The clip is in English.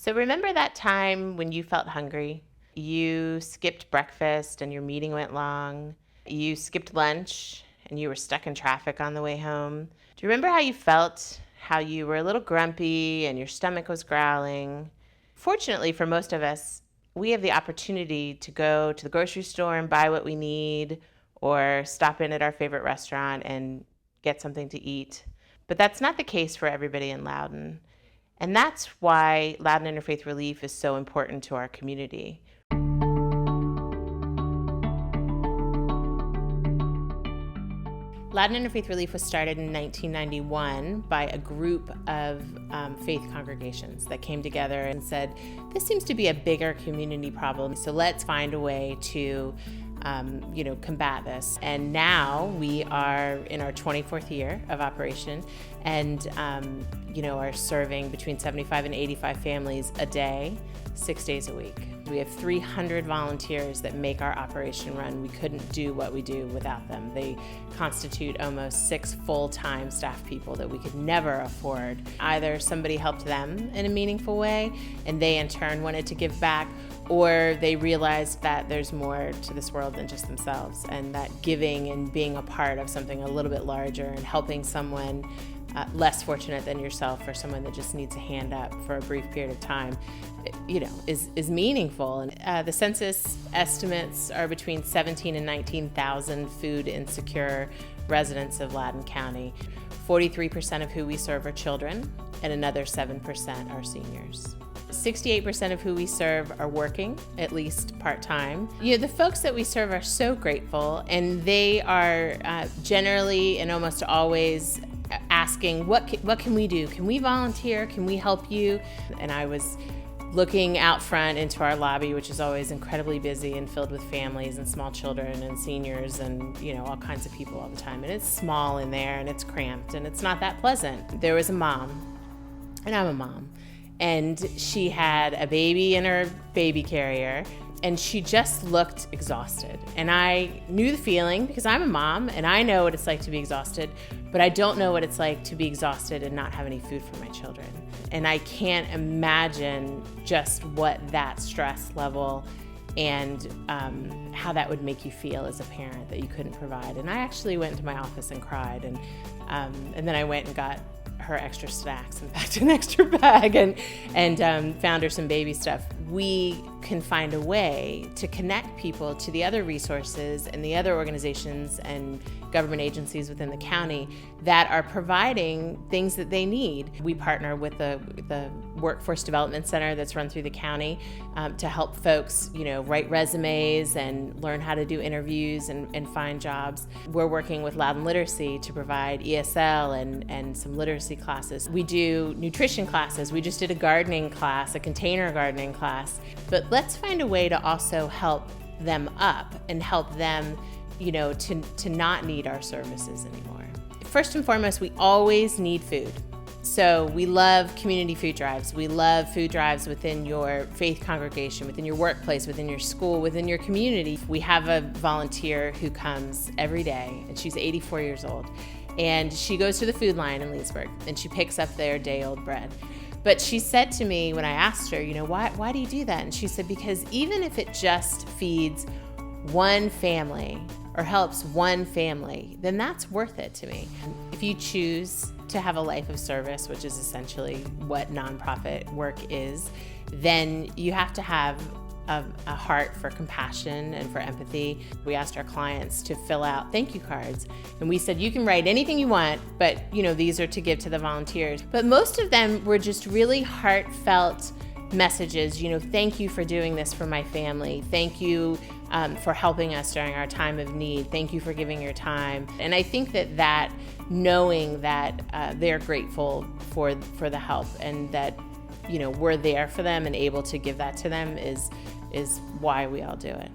So remember that time when you felt hungry? You skipped breakfast and your meeting went long. You skipped lunch and you were stuck in traffic on the way home. Do you remember how you felt? How you were a little grumpy and your stomach was growling? Fortunately for most of us, we have the opportunity to go to the grocery store and buy what we need or stop in at our favorite restaurant and get something to eat. But that's not the case for everybody in Loudoun. And that's why Loudoun Interfaith Relief is so important to our community. Loudoun Interfaith Relief was started in 1991 by a group of faith congregations that came together and said, this seems to be a bigger community problem, so let's find a way to combat this. And now we are in our 24th year of operation and, are serving between 75 and 85 families a day, 6 days a week. We have 300 volunteers that make our operation run. We couldn't do what we do without them. They constitute almost 6 full-time staff people that we could never afford. Either somebody helped them in a meaningful way and they in turn wanted to give back, or they realized that there's more to this world than just themselves, and that giving and being a part of something a little bit larger and helping someone less fortunate than yourself, or someone that just needs a hand up for a brief period of time, is meaningful. And the census estimates are between 17 and 19,000 food insecure residents of Loudoun County. 43% of who we serve are children, and another 7% are seniors. 68% of who we serve are working, at least part-time. The folks that we serve are so grateful, and they are generally and almost always asking, what can we do? Can we volunteer? Can we help you? And I was looking out front into our lobby, which is always incredibly busy and filled with families and small children and seniors and, all kinds of people all the time. And it's small in there and it's cramped and it's not that pleasant. There was a mom, and I'm a mom, and she had a baby in her baby carrier, and she just looked exhausted. And I knew the feeling because I'm a mom and I know what it's like to be exhausted, but I don't know what it's like to be exhausted and not have any food for my children. And I can't imagine just what that stress level and how that would make you feel as a parent that you couldn't provide. And I actually went into my office and cried, and then I went and got her extra snacks and packed an extra bag and found her some baby stuff. We can find a way to connect people to the other resources and the other organizations and government agencies within the county that are providing things that they need. We partner with the Workforce Development Center that's run through the county to help folks, write resumes and learn how to do interviews and find jobs. We're working with Loudoun Literacy to provide ESL and some literacy classes. We do nutrition classes. We just did a gardening class, a container gardening class. But let's find a way to also help them up and help them to not need our services anymore. First and foremost, we always need food. So we love community food drives. We love food drives within your faith congregation, within your workplace, within your school, within your community. We have a volunteer who comes every day, and she's 84 years old. And she goes to the food line in Leesburg, and she picks up their day-old bread. But she said to me when I asked her, why do you do that? And she said, because even if it just feeds one family or helps one family, then that's worth it to me. If you choose to have a life of service, which is essentially what nonprofit work is, then you have to have a heart for compassion and for empathy. We asked our clients to fill out thank you cards, and we said, you can write anything you want, but these are to give to the volunteers. But most of them were just really heartfelt messages. Thank you for doing this for my family. Thank you for helping us during our time of need. Thank you for giving your time. And I think that knowing that they're grateful for the help, and that we're there for them and able to give that to them is why we all do it.